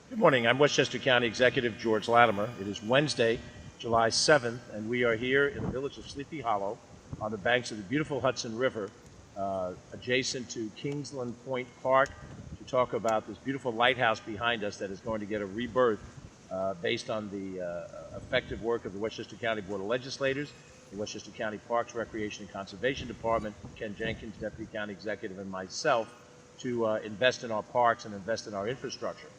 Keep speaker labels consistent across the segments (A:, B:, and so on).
A: Good morning. I'm Westchester County Executive George Latimer. It is Wednesday, July 7th, and we are here in the village of Sleepy Hollow on the banks of the beautiful Hudson River, adjacent to Kingsland Point Park, to talk about this beautiful lighthouse behind us that is going to get a rebirth based on the effective work of the Westchester County Board of Legislators, the Westchester County Parks, Recreation, and Conservation Department, Ken Jenkins, Deputy County Executive, and myself to invest in our parks and invest in our infrastructure.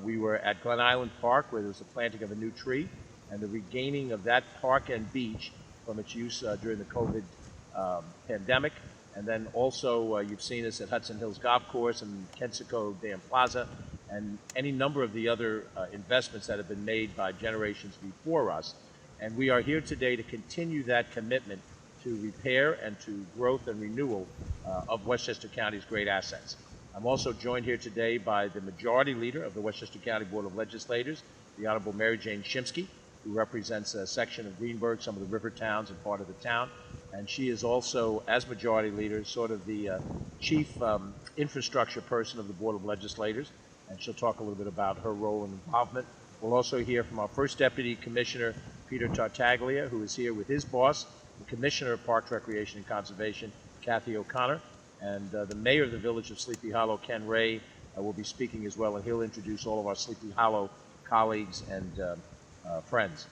A: We were at Glen Island Park, where there was the planting of a new tree and the regaining of that park and beach from its use during the COVID pandemic. And then also you've seen us at Hudson Hills Golf Course and Kensico Dam Plaza and any number of the other investments that have been made by generations before us. And we are here today to continue that commitment to repair and to growth and renewal of Westchester County's great assets. I'm also joined here today by the Majority Leader of the Westchester County Board of Legislators, the Honorable Mary Jane Shimsky, who represents a section of Greenburgh, some of the river towns and part of the town. And she is also, as Majority Leader, sort of the chief infrastructure person of the Board of Legislators, and she'll talk a little bit about her role and involvement. We'll also hear from our first Deputy Commissioner, Peter Tartaglia, who is here with his boss, the Commissioner of Parks, Recreation, and Conservation, Kathy O'Connor, and the Mayor of the Village of Sleepy Hollow, Ken Wray, will be speaking as well, and he'll introduce all of our Sleepy Hollow colleagues and friends.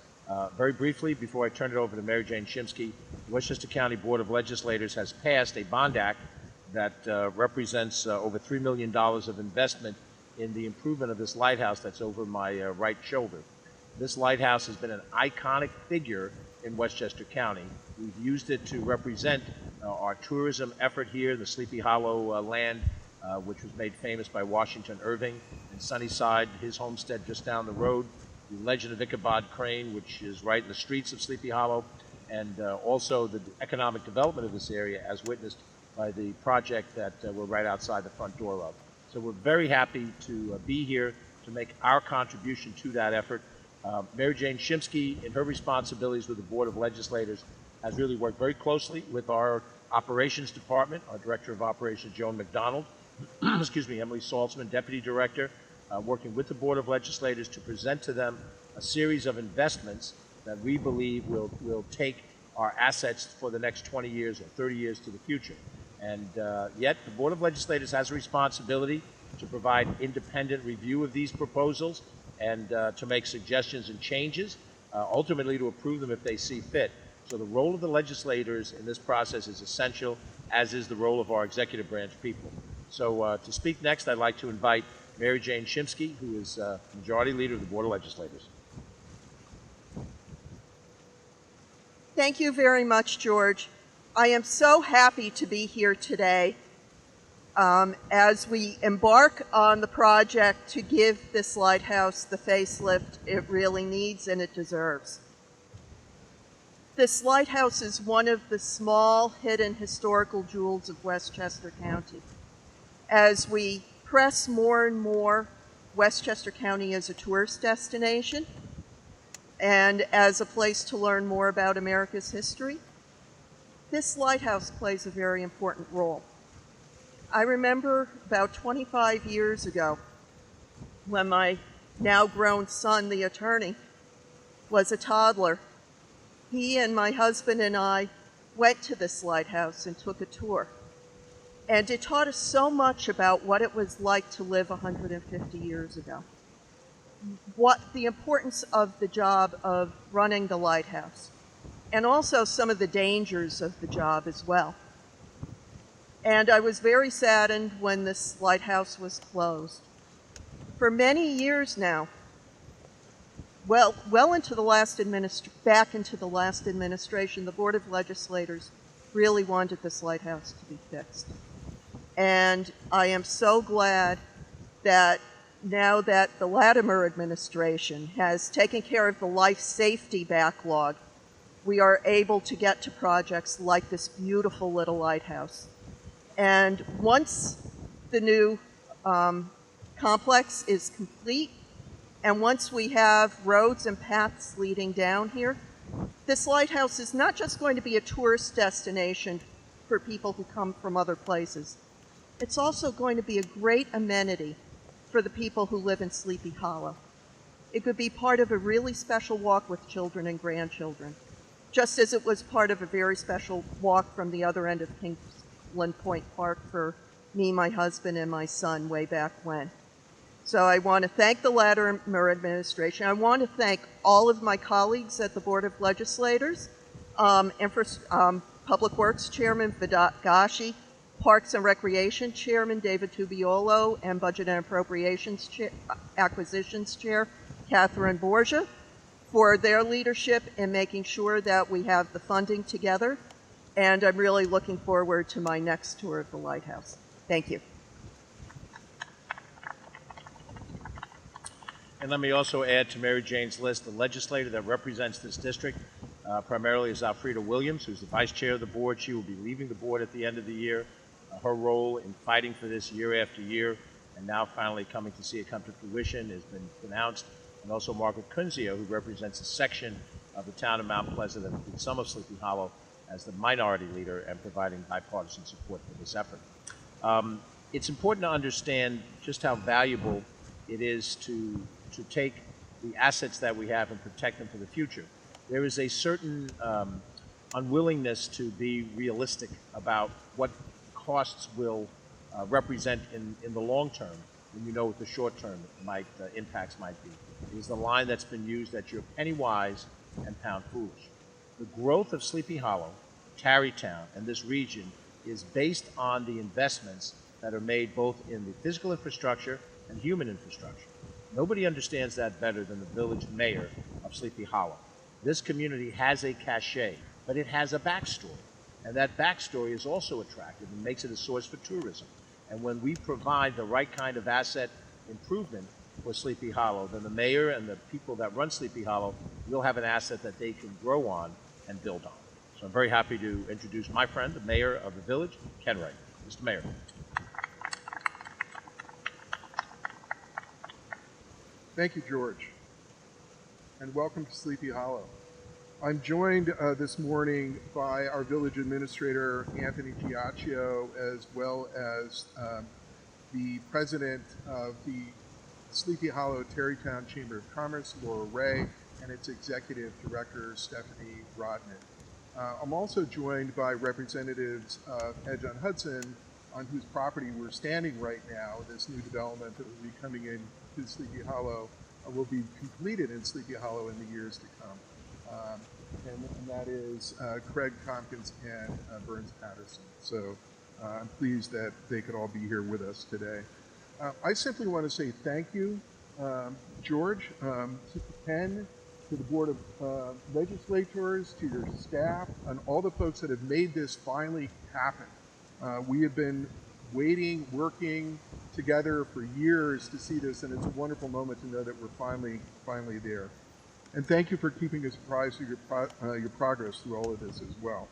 A: Very briefly, before I turn it over to Mary Jane Shimsky, the Westchester County Board of Legislators has passed a bond act that represents over $3 million of investment in the improvement of this lighthouse that's over my right shoulder. This lighthouse has been an iconic figure in Westchester County. We've used it to represent our tourism effort here, the Sleepy Hollow land, which was made famous by Washington Irving, and Sunnyside, his homestead just down the road, the legend of Ichabod Crane, which is right in the streets of Sleepy Hollow, and also the economic development of this area as witnessed by the project that we're right outside the front door of. So we're very happy to be here to make our contribution to that effort. Mary Jane Shimsky, in her responsibilities with the Board of Legislators, has really worked very closely with our Operations Department, our Director of Operations, Joan McDonald, excuse me, Emily Saltzman, Deputy Director, working with the Board of Legislators to present to them a series of investments that we believe will take our assets for the next 20 years or 30 years to the future. And yet the Board of Legislators has a responsibility to provide independent review of these proposals and to make suggestions and changes, ultimately to approve them if they see fit. So the role of the legislators in this process is essential, as is the role of our executive branch people. So to speak next, I'd like to invite Mary Jane Shimsky, who is Majority Leader of the Board of Legislators.
B: Thank you very much, George. I am so happy to be here today as we embark on the project to give this lighthouse the facelift it really needs and it deserves. This lighthouse is one of the small, hidden historical jewels of Westchester County. As we press more and more Westchester County as a tourist destination and as a place to learn more about America's history, this lighthouse plays a very important role. I remember about 25 years ago when my now grown son, the attorney, was a toddler. He and my husband and I went to this lighthouse and took a tour. And it taught us so much about what it was like to live 150 years ago. What the importance of the job of running the lighthouse, and also some of the dangers of the job as well. And I was very saddened when this lighthouse was closed. For many years now, well into the back into the last administration, the Board of Legislators really wanted this lighthouse to be fixed. And I am so glad that now that the Latimer administration has taken care of the life safety backlog, we are able to get to projects like this beautiful little lighthouse. And once the new complex is complete, and once we have roads and paths leading down here, this lighthouse is not just going to be a tourist destination for people who come from other places. It's also going to be a great amenity for the people who live in Sleepy Hollow. It could be part of a really special walk with children and grandchildren, just as it was part of a very special walk from the other end of Kingsland Point Park for me, my husband, and my son way back when. So I want to thank the Latimer administration. I want to thank all of my colleagues at the Board of Legislators, Public Works Chairman Vidagashi, Parks and Recreation Chairman David Tubiolo, and Budget and Appropriations Acquisitions Chair Catherine Borgia for their leadership in making sure that we have the funding together. And I'm really looking forward to my next tour of the lighthouse. Thank you.
A: And let me also add to Mary Jane's list, the legislator that represents this district primarily is Alfreda Williams, who's the vice chair of the board. She will be leaving the board at the end of the year. Her role in fighting for this year after year, and now finally coming to see it come to fruition, has been announced. And also Margaret Kunzio, who represents a section of the town of Mount Pleasant that includes some of Sleepy Hollow, as the minority leader and providing bipartisan support for this effort. It's important to understand just how valuable it is to take the assets that we have and protect them for the future. There is a certain unwillingness to be realistic about what costs will represent in the long term, when you know what the short term impacts might be. It is the line that's been used that you're penny wise and pound foolish. The growth of Sleepy Hollow, Tarrytown, and this region is based on the investments that are made both in the physical infrastructure and human infrastructure. Nobody understands that better than the village mayor of Sleepy Hollow. This community has a cachet, but it has a backstory. And that backstory is also attractive and makes it a source for tourism. And when we provide the right kind of asset improvement for Sleepy Hollow, then the mayor and the people that run Sleepy Hollow will have an asset that they can grow on and build on. So I'm very happy to introduce my friend, the mayor of the village, Ken Wray. Mr. Mayor.
C: Thank you, George, and welcome to Sleepy Hollow. I'm joined this morning by our village administrator, Anthony Giacchio, as well as the president of the Sleepy Hollow Tarrytown Chamber of Commerce, Laura Wray, and its executive director, Stephanie Rodman. I'm also joined by representatives of Edge on Hudson, on whose property we're standing right now. This new development that will be coming in to Sleepy Hollow will be completed in Sleepy Hollow in the years to come. And that is Craig Tompkins and Burns Patterson. So I'm pleased that they could all be here with us today. I simply want to say thank you, George, to Ken, to the Board of Legislators, to your staff, and all the folks that have made this finally happen. We have been waiting, working together for years to see this, and it's a wonderful moment to know that we're finally there. And thank you for keeping us apprised of your progress through all of this as well.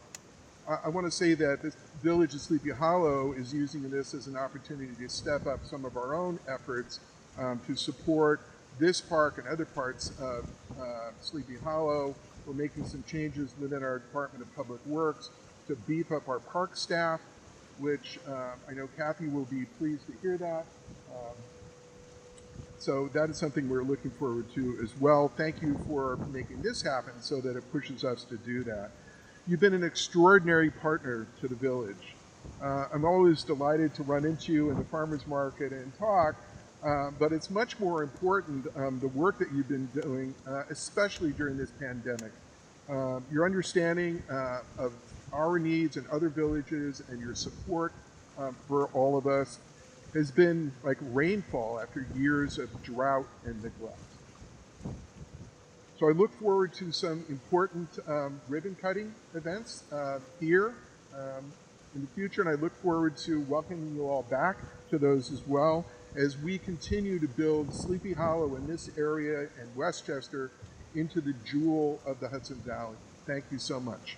C: I want to say that this village of Sleepy Hollow is using this as an opportunity to step up some of our own efforts to support this park and other parts of Sleepy Hollow. We're making some changes within our Department of Public Works to beef up our park staff, which I know Kathy will be pleased to hear that. So that is something we're looking forward to as well. Thank you for making this happen so that it pushes us to do that. You've been an extraordinary partner to the village. I'm always delighted to run into you in the farmer's market and talk, but it's much more important the work that you've been doing, especially during this pandemic. Your understanding of our needs and other villages and your support for all of us has been like rainfall after years of drought and neglect. So I look forward to some important ribbon cutting events here in the future, and I look forward to welcoming you all back to those as well as we continue to build Sleepy Hollow in this area and Westchester into the jewel of the Hudson Valley. Thank you so much.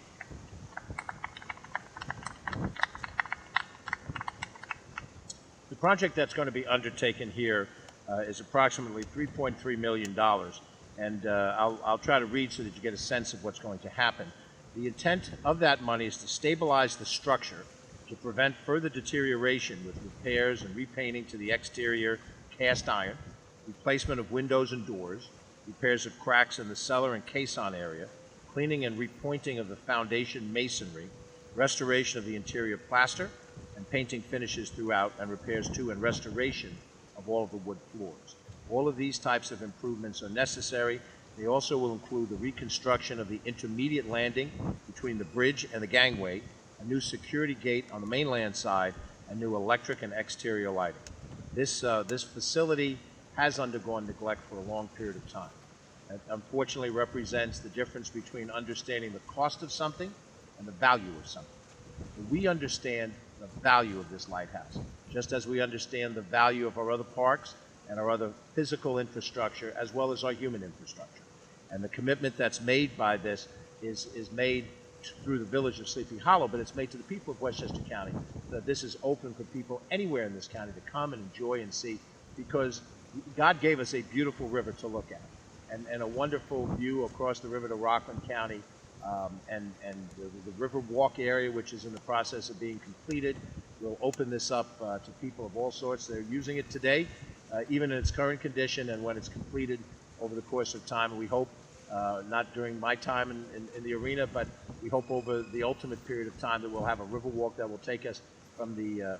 A: The project that's going to be undertaken here is approximately $3.3 million, and I'll try to read so that you get a sense of what's going to happen. The intent of that money is to stabilize the structure to prevent further deterioration with repairs and repainting to the exterior, cast iron, replacement of windows and doors, repairs of cracks in the cellar and caisson area, cleaning and repointing of the foundation masonry, restoration of the interior plaster, and painting finishes throughout, and repairs to and restoration of all of the wood floors. All of these types of improvements are necessary. They also will include the reconstruction of the intermediate landing between the bridge and the gangway, a new security gate on the mainland side, and new electric and exterior lighting. This facility has undergone neglect for a long period of time. It unfortunately represents the difference between understanding the cost of something and the value of something. But we understand the value of this lighthouse, just as we understand the value of our other parks and our other physical infrastructure, as well as our human infrastructure. And the commitment that's made by this is made through the village of Sleepy Hollow, but it's made to the people of Westchester County, that this is open for people anywhere in this county to come and enjoy and see, because God gave us a beautiful river to look at, and a wonderful view across the river to Rockland County, and the River Walk area, which is in the process of being completed. We'll open this up to people of all sorts. They're using it today, even in its current condition, and when it's completed over the course of time. And we hope, not during my time in the arena, but we hope over the ultimate period of time that we'll have a river walk that will take us from the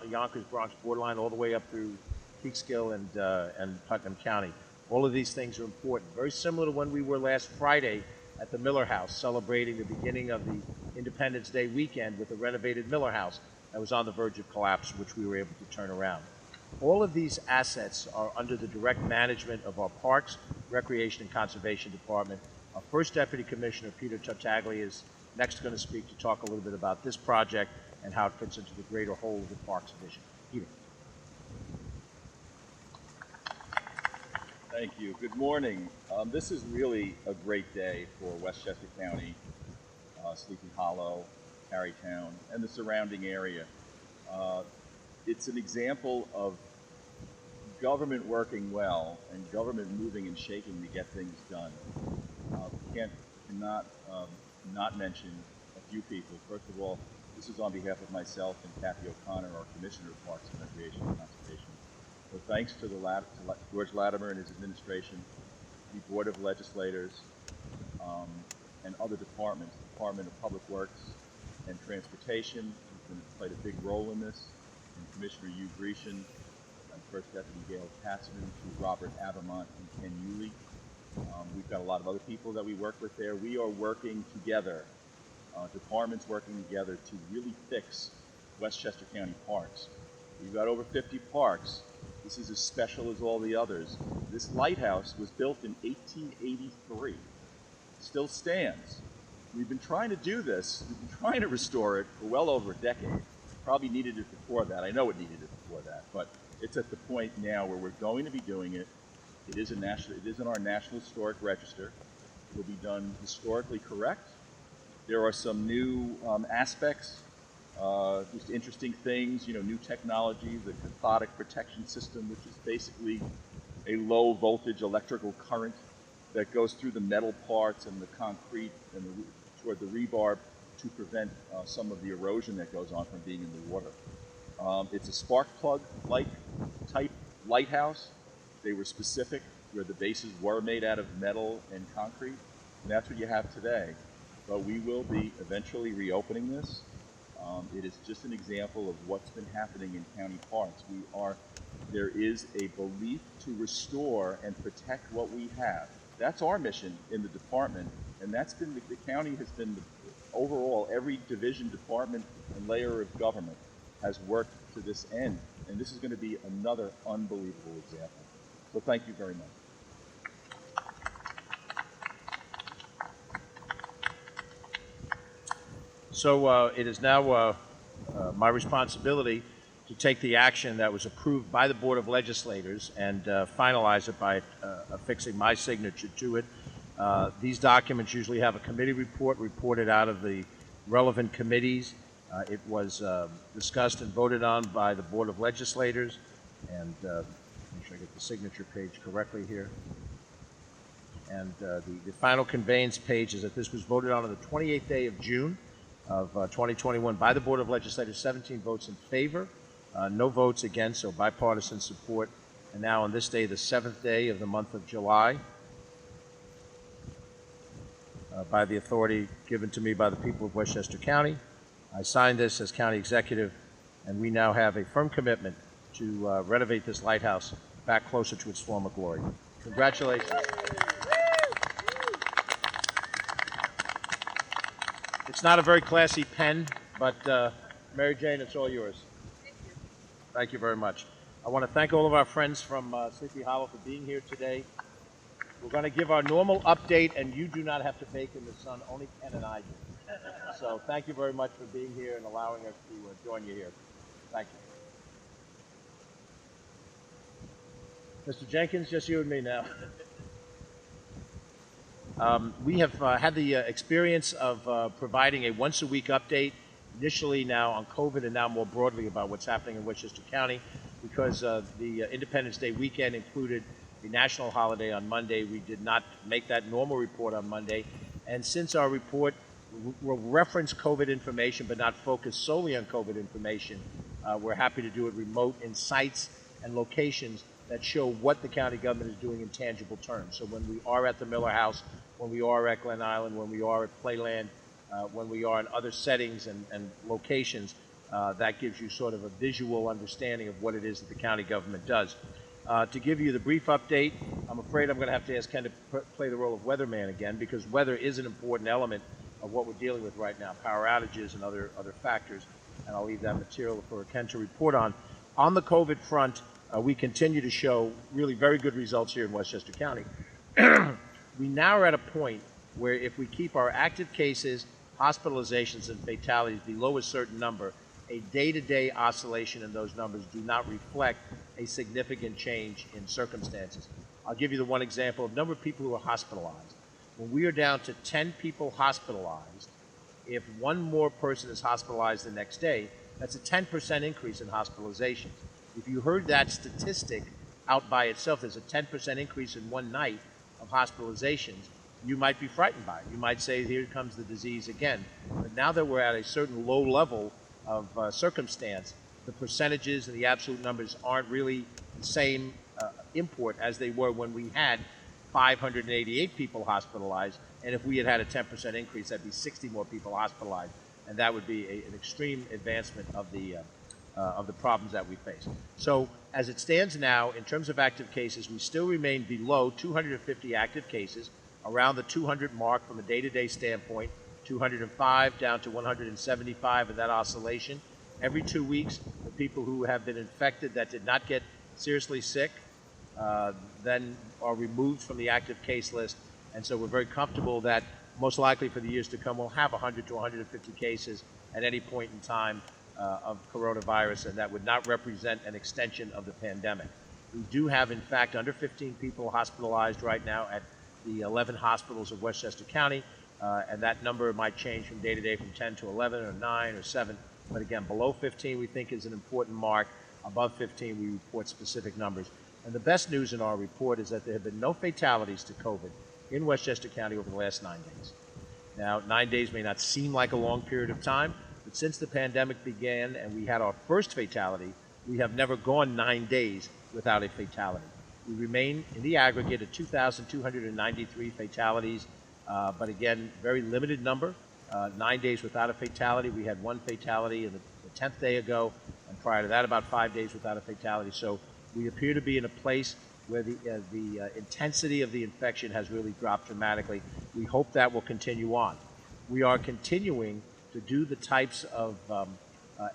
A: Yonkers-Bronx borderline all the way up through Peekskill and Putnam County. All of these things are important. Very similar to when we were last Friday at the Miller House, celebrating the beginning of the Independence Day weekend with a renovated Miller House that was on the verge of collapse, which we were able to turn around. All of these assets are under the direct management of our Parks, Recreation, and Conservation Department. Our first Deputy Commissioner, Peter Tartaglia, is next going to speak to talk a little bit about this project and how it fits into the greater whole of the Parks Division. Peter.
D: Thank you. Good morning. This is really a great day for Westchester County, Sleepy Hollow, Tarrytown, and the surrounding area. It's an example of government working well and government moving and shaking to get things done. We cannot not mention a few people. First of all, this is on behalf of myself and Kathy O'Connor, our Commissioner of Parks and Recreation and Conservation. So thanks to George Latimer and his administration, the Board of Legislators, and other departments, the Department of Public Works and Transportation, who's played a big role in this, and Commissioner Hugh Grecian, and First Deputy Gail Katzman, to Robert Abermont and Ken Yulee. We've got a lot of other people that we work with there. We are working together, departments working together to really fix Westchester County parks. We've got over 50 parks. This is as special as all the others. This lighthouse was built in 1883. It still stands. We've been trying to do this. We've been trying to restore it for well over a decade. Probably needed it before that. I know it needed it before that, but it's at the point now where we're going to be doing it. It is in our National Historic Register. It'll be done historically correct. There are some new aspects, just interesting things, new technology, the cathodic protection system, which is basically a low voltage electrical current that goes through the metal parts and the concrete and toward the rebar to prevent some of the erosion that goes on from being in the water. It's a spark plug-like type lighthouse. They were specific where the bases were made out of metal and concrete, and that's what you have today. But we will be eventually reopening this. It is just an example of what's been happening in county parks. There is a belief to restore and protect what we have. That's our mission in the department, and that's been the county has been overall, every division, department, and layer of government has worked to this end, and this is going to be another unbelievable example. So thank you very much.
A: So it is now my responsibility to take the action that was approved by the Board of Legislators and finalize it by affixing my signature to it. These documents usually have a committee report reported out of the relevant committees. It was discussed and voted on by the Board of Legislators, and make sure I get the signature page correctly here. And the final conveyance page is that this was voted on the 28th day of June of 2021 by the Board of Legislators, 17 votes in favor, no votes against, so bipartisan support And now on this day, the 7th day of the month of July, by the authority given to me by the people of Westchester County, I signed this as county executive, and we now have a firm commitment to renovate this lighthouse back closer to its former glory. Congratulations. It's not a very classy pen, but Mary Jane, it's all yours.
B: Thank you.
A: Thank you very much. I want to thank all of our friends from Sleepy Hollow for being here today. We're going to give our normal update, and you do not have to bake in the sun. Only Ken and I do. So thank you very much for being here and allowing us to join you here. Thank you. Mr. Jenkins, just you and me now. We have had the experience of providing a once-a-week update, initially now on COVID and now more broadly about what's happening in Westchester County, because the Independence Day weekend included a national holiday on Monday. We did not make that normal report on Monday, and since our report will reference COVID information but not focus solely on COVID information, we're happy to do it remote in sites and locations that show what the county government is doing in tangible terms. So when we are at the Miller House, when we are at Glen Island, when we are at Playland, when we are in other settings and locations, that gives you sort of a visual understanding of what it is that the county government does. To give you the brief update, I'm afraid I'm going to have to ask Ken to play the role of weatherman again, because weather is an important element of what we're dealing with right now, power outages and other factors, and I'll leave that material for Ken to report on. On the COVID front, we continue to show really very good results here in Westchester County. We now are at a point where if we keep our active cases, hospitalizations, and fatalities below a certain number, a day-to-day oscillation in those numbers do not reflect a significant change in circumstances. I'll give you the one example of number of people who are hospitalized. When we are down to 10 people hospitalized, if one more person is hospitalized the next day, that's a 10% increase in hospitalizations. If you heard that statistic out by itself, there's a 10% increase in one night of hospitalizations, you might be frightened by it. You might say, here comes the disease again. But now that we're at a certain low level of circumstance, the percentages and the absolute numbers aren't really the same import as they were when we had 588 people hospitalized, and if we had had a 10% increase, that'd be 60 more people hospitalized, and that would be an extreme advancement of the problems that we face. So as it stands now, in terms of active cases, we still remain below 250 active cases, around the 200 mark from a day-to-day standpoint, 205 down to 175 in that oscillation. Every 2 weeks, the people who have been infected that did not get seriously sick then are removed from the active case list, and so we're very comfortable that most likely for the years to come we'll have 100 to 150 cases at any point in time of coronavirus, and that would not represent an extension of the pandemic. We do have, in fact, under 15 people hospitalized right now at the 11 hospitals of Westchester County, and that number might change from day to day from 10 to 11 or 9 or 7, but again, below 15 we think is an important mark. Above 15 we report specific numbers. And the best news in our report is that there have been no fatalities to COVID in Westchester County over the last 9 days. Now, 9 days may not seem like a long period of time, but since the pandemic began and we had our first fatality, we have never gone 9 days without a fatality. We remain in the aggregate at 2,293 fatalities, but again, very limited number. 9 days without a fatality. We had one fatality in the 10th day ago, and prior to that about 5 days without a fatality. So we appear to be in a place where the intensity of the infection has really dropped dramatically. We hope that will continue on. We are continuing to do the types of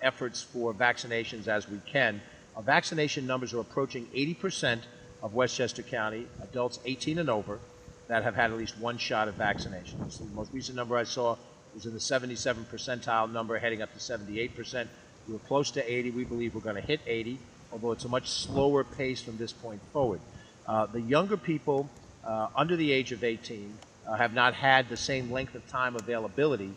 A: efforts for vaccinations as we can. Our vaccination numbers are approaching 80% of Westchester County, adults 18 and over, that have had at least one shot of vaccination. So the most recent number I saw was in the 77 percentile number, heading up to 78%. We were close to 80. We believe we're going to hit 80, although it's a much slower pace from this point forward. The younger people under the age of 18 have not had the same length of time availability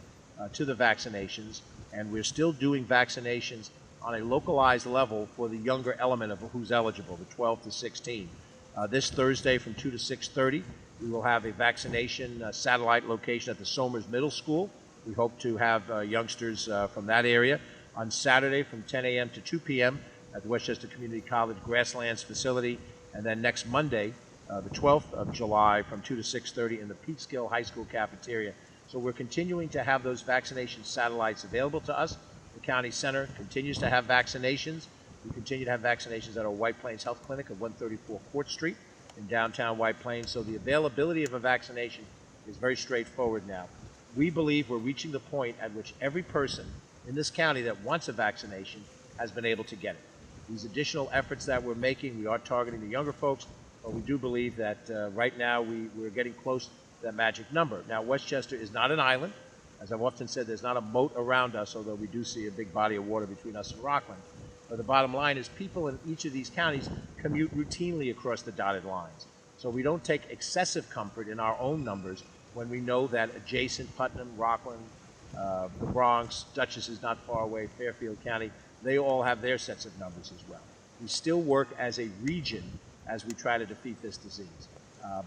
A: to the vaccinations, and we're still doing vaccinations on a localized level for the younger element of who's eligible, the 12 to 16. This Thursday from 2 to 6:30, we will have a vaccination satellite location at the Somers Middle School. We hope to have youngsters from that area. On Saturday from 10 a.m. to 2 p.m., at the Westchester Community College Grasslands facility, and then next Monday, the 12th of July, from 2 to 6:30 in the Peekskill High School cafeteria. So we're continuing to have those vaccination satellites available to us. The county center continues to have vaccinations. We continue to have vaccinations at our White Plains Health Clinic at 134 Court Street in downtown White Plains. So the availability of a vaccination is very straightforward now. We believe we're reaching the point at which every person in this county that wants a vaccination has been able to get it. These additional efforts that we're making, we are targeting the younger folks, but we do believe that right now we're getting close to that magic number. Now, Westchester is not an island. As I've often said, there's not a moat around us, although we do see a big body of water between us and Rockland. But the bottom line is people in each of these counties commute routinely across the dotted lines. So we don't take excessive comfort in our own numbers when we know that adjacent Putnam, Rockland, the Bronx, Dutchess is not far away, Fairfield County, they all have their sets of numbers as well. We still work as a region as we try to defeat this disease.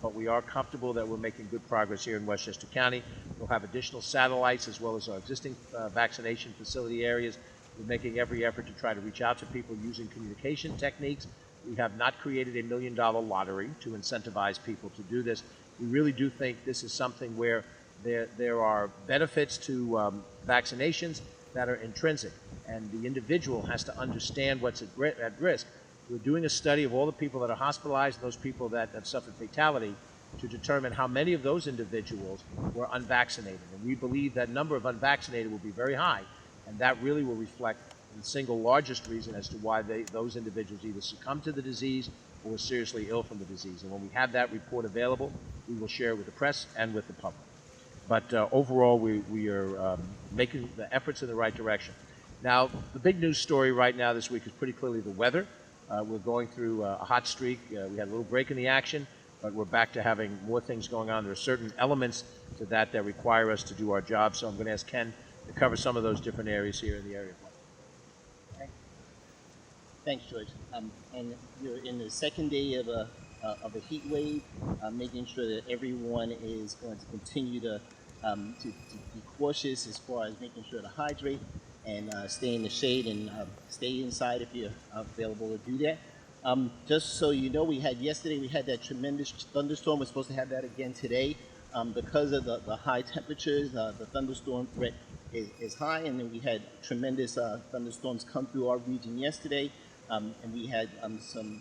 A: But we are comfortable that we're making good progress here in Westchester County. We'll have additional satellites as well as our existing vaccination facility areas. We're making every effort to try to reach out to people using communication techniques. We have not created a $1 million lottery to incentivize people to do this. We really do think this is something where there are benefits to vaccinations that are intrinsic, and the individual has to understand what's at risk. We're doing a study of all the people that are hospitalized and those people that have suffered fatality to determine how many of those individuals were unvaccinated. And we believe that number of unvaccinated will be very high, and that really will reflect the single largest reason as to why those individuals either succumbed to the disease or were seriously ill from the disease. And when we have that report available, we will share it with the press and with the public. But overall, we are making the efforts in the right direction. Now, the big news story right now this week is pretty clearly the weather. We're going through a hot streak. We had a little break in the action, but we're back to having more things going on. There are certain elements to that require us to do our job, so I'm going to ask Ken to cover some of those different areas here in the area of weather.
E: Thanks, George. And you're in the second day of a heat wave, making sure that everyone is going to continue to be cautious as far as making sure to hydrate and stay in the shade and stay inside if you're available to do that. Just so you know, yesterday we had that tremendous thunderstorm. We're supposed to have that again today. Because of the high temperatures, the thunderstorm threat is high, and then we had tremendous thunderstorms come through our region yesterday, and we had some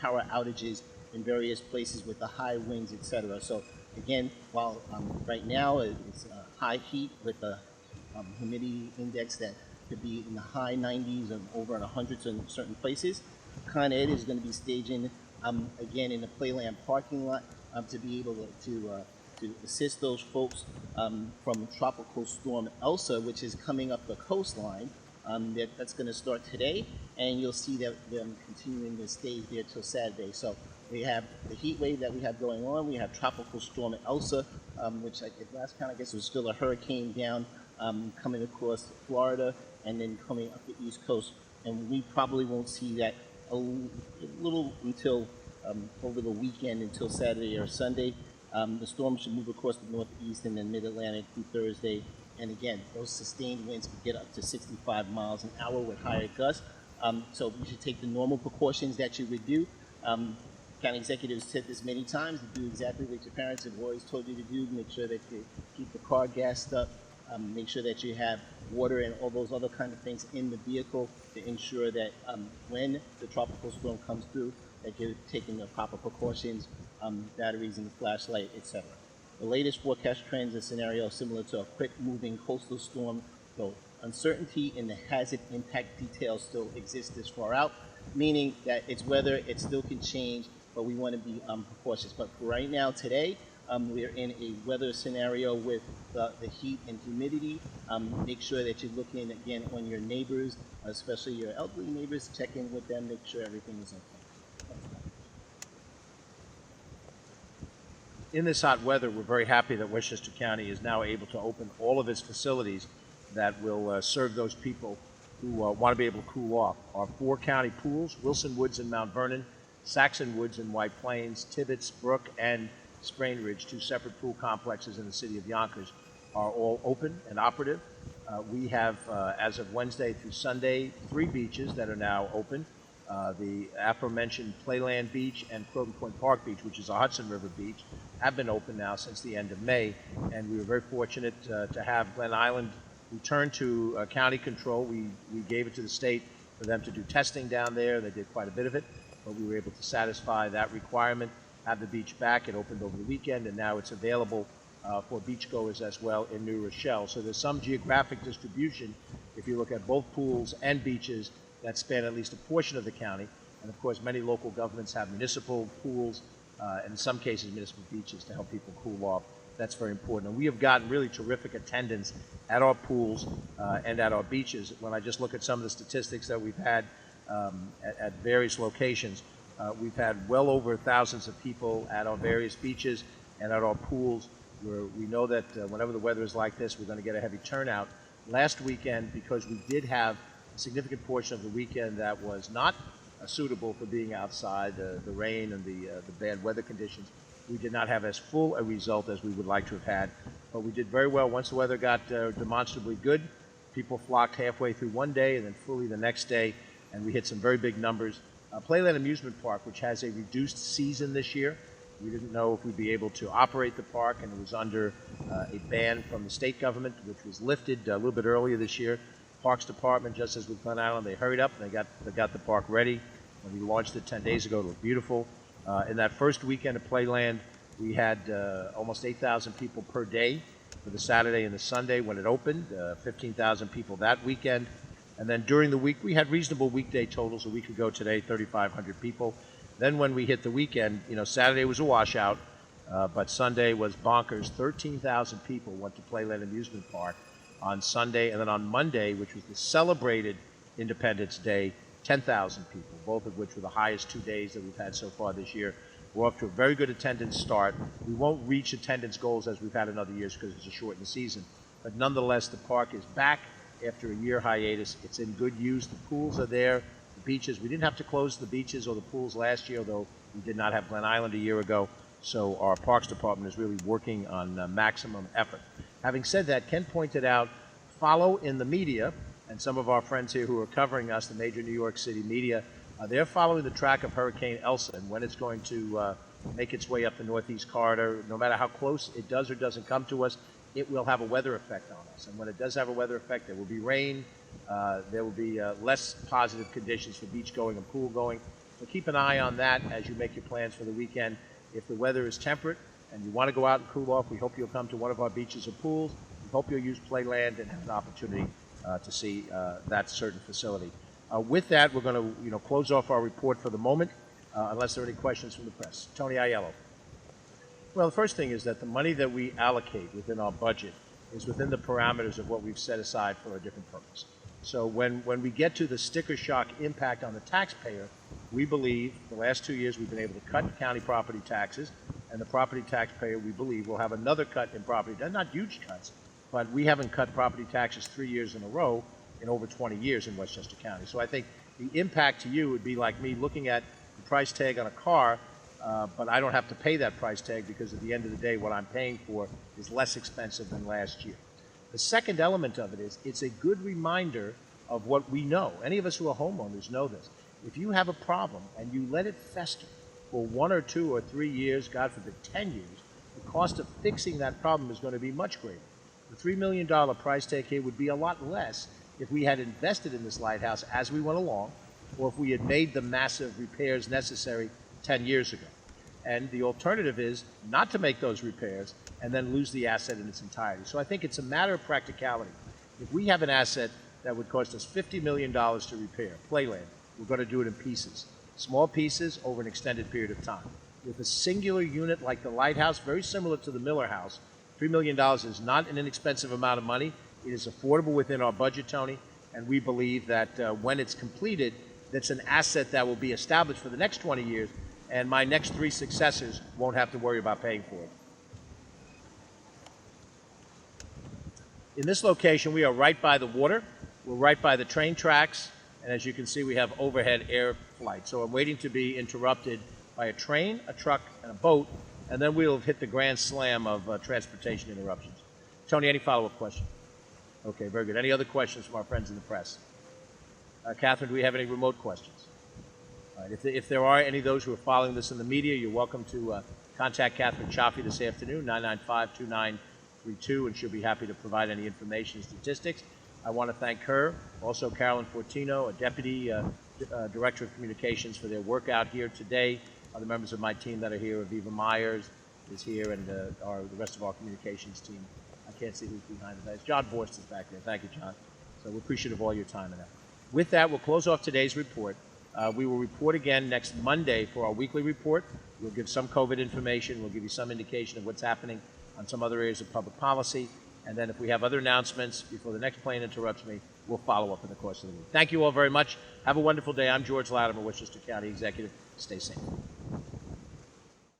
E: power outages in various places with the high winds, etc. So again, while right now it's high heat with the humidity index that could be in the high 90s and over in the hundreds in certain places, Con Ed is going to be staging again in the Playland parking lot to be able to assist those folks from Tropical Storm Elsa, which is coming up the coastline. That's going to start today, and you'll see that them continuing to stay there till Saturday. So we have the heat wave that we have going on. We have Tropical Storm Elsa, which at last count I guess was still a hurricane down coming across Florida and then coming up the East Coast. And we probably won't see that a little until over the weekend, until Saturday or Sunday. The storm should move across the Northeast and then Mid-Atlantic through Thursday. And again, those sustained winds could get up to 65 miles an hour with higher gusts. So you should take the normal precautions that you would do. County executives said this many times, to do exactly what your parents have always told you to do. Make sure that you keep the car gassed up. Make sure that you have water and all those other kind of things in the vehicle to ensure that when the tropical storm comes through, that you're taking the proper precautions, batteries in the flashlight, etc. The latest forecast trends and scenarios similar to a quick moving coastal storm, though uncertainty in the hazard impact details still exist this far out, meaning that it's weather, it still can change, but we want to be cautious. But for right now, today, we're in a weather scenario with the heat and humidity. Make sure that you're looking again on your neighbors, especially your elderly neighbors. Check in with them, make sure everything is okay.
A: In this hot weather, we're very happy that Westchester County is now able to open all of its facilities that will serve those people who want to be able to cool off. Our 4 county pools, Wilson Woods in Mount Vernon, Saxon Woods in White Plains, Tibbetts Brook, and Sprain Ridge, 2 separate pool complexes in the city of Yonkers, are all open and operative. We have, as of Wednesday through Sunday, 3 beaches that are now open. The aforementioned Playland Beach and Croton Point Park Beach, which is a Hudson River beach, have been open now since the end of May, and we were very fortunate to have Glen Island return to county control. We gave it to the state for them to do testing down there. They did quite a bit of it, but we were able to satisfy that requirement, have the beach back. It opened over the weekend, and now it's available for beachgoers as well in New Rochelle. So there's some geographic distribution, if you look at both pools and beaches, that span at least a portion of the county. And of course, many local governments have municipal pools, and in some cases municipal beaches to help people cool off. That's very important. And we have gotten really terrific attendance at our pools and at our beaches. When I just look at some of the statistics that we've had at various locations, we've had well over thousands of people at our various beaches and at our pools, where we know that whenever the weather is like this, we're going to get a heavy turnout. Last weekend, because we did have a significant portion of the weekend that was not suitable for being outside, the rain and the bad weather conditions, we did not have as full a result as we would like to have had. But we did very well. Once the weather got demonstrably good, people flocked halfway through one day and then fully the next day, and we hit some very big numbers. Playland Amusement Park, which has a reduced season this year, we didn't know if we'd be able to operate the park, and it was under a ban from the state government, which was lifted a little bit earlier this year. Parks Department, just as with Glen Island, they hurried up and they got the park ready. When we launched it 10 days ago, it looked beautiful. In that first weekend of Playland, we had almost 8,000 people per day for the Saturday and the Sunday when it opened, 15,000 people that weekend. And then during the week, we had reasonable weekday totals. A week ago today, 3,500 people. Then when we hit the weekend, Saturday was a washout, but Sunday was bonkers. 13,000 people went to Playland Amusement Park on Sunday, and then on Monday, which was the celebrated Independence Day, 10,000 people, both of which were the highest 2 days that we've had so far this year. We're off to a very good attendance start. We won't reach attendance goals as we've had in other years because it's a shortened season, but nonetheless, the park is back after a year hiatus. It's in good use. The pools are there. The beaches, we didn't have to close the beaches or the pools last year, though we did not have Glen Island a year ago. So our Parks Department is really working on maximum effort. Having said that, Ken pointed out, follow in the media, and some of our friends here who are covering us, the major New York City media, they're following the track of Hurricane Elsa and when it's going to make its way up the Northeast Corridor. No matter how close it does or doesn't come to us, it will have a weather effect on us. And when it does have a weather effect, there will be rain, there will be less positive conditions for beach going and pool going. So keep an eye on that as you make your plans for the weekend. If the weather is temperate and you want to go out and cool off, we hope you'll come to one of our beaches or pools. We hope you'll use Playland and have an opportunity to see that certain facility. With that, we're going to close off our report for the moment, unless there are any questions from the press. Tony Aiello. Well, the first thing is that the money that we allocate within our budget is within the parameters of what we've set aside for a different purpose. So when we get to the sticker shock impact on the taxpayer, we believe the last 2 years we've been able to cut county property taxes, and the property taxpayer, we believe, will have another cut in property. They're not huge cuts, but we haven't cut property taxes 3 years in a row in over 20 years in Westchester County. So I think the impact to you would be like me looking at the price tag on a car, but I don't have to pay that price tag because at the end of the day, what I'm paying for is less expensive than last year. The second element of it is it's a good reminder of what we know. Any of us who are homeowners know this. If you have a problem and you let it fester for 1 or 2 or 3 years, God forbid 10 years, the cost of fixing that problem is going to be much greater. The $3 million price tag here would be a lot less if we had invested in this lighthouse as we went along, or if we had made the massive repairs necessary 10 years ago. And the alternative is not to make those repairs and then lose the asset in its entirety. So I think it's a matter of practicality. If we have an asset that would cost us $50 million to repair, Playland, we're going to do it in pieces, small pieces over an extended period of time. With a singular unit like the lighthouse, very similar to the Miller House, $3 million is not an inexpensive amount of money. It is affordable within our budget, Tony, and we believe that when it's completed, that's an asset that will be established for the next 20 years, and my next 3 successors won't have to worry about paying for it. In this location, we are right by the water. We're right by the train tracks, and as you can see, we have overhead air flight. So I'm waiting to be interrupted by a train, a truck, and a boat, and then we'll hit the grand slam of transportation interruptions. Tony, any follow-up question? Okay, very good. Any other questions from our friends in the press? Catherine, do we have any remote questions? All right, if there are any of those who are following this in the media, you're welcome to contact Catherine Chaffee this afternoon, 995-2932, and she'll be happy to provide any information and statistics. I want to thank her, also Carolyn Fortino, a Deputy Director of Communications, for their work out here today. Other members of my team that are here, Aviva Myers is here, and the rest of our communications team. I can't see who's behind the dice. John Borst is back there. Thank you, John. So we're appreciative of all your time and effort. With that, we'll close off today's report. We will report again next Monday for our weekly report. We'll give some COVID information. We'll give you some indication of what's happening on some other areas of public policy. And then if we have other announcements before the next plane interrupts me, we'll follow up in the course of the week. Thank you all very much. Have a wonderful day. I'm George Latimer, Westchester County Executive. Stay safe.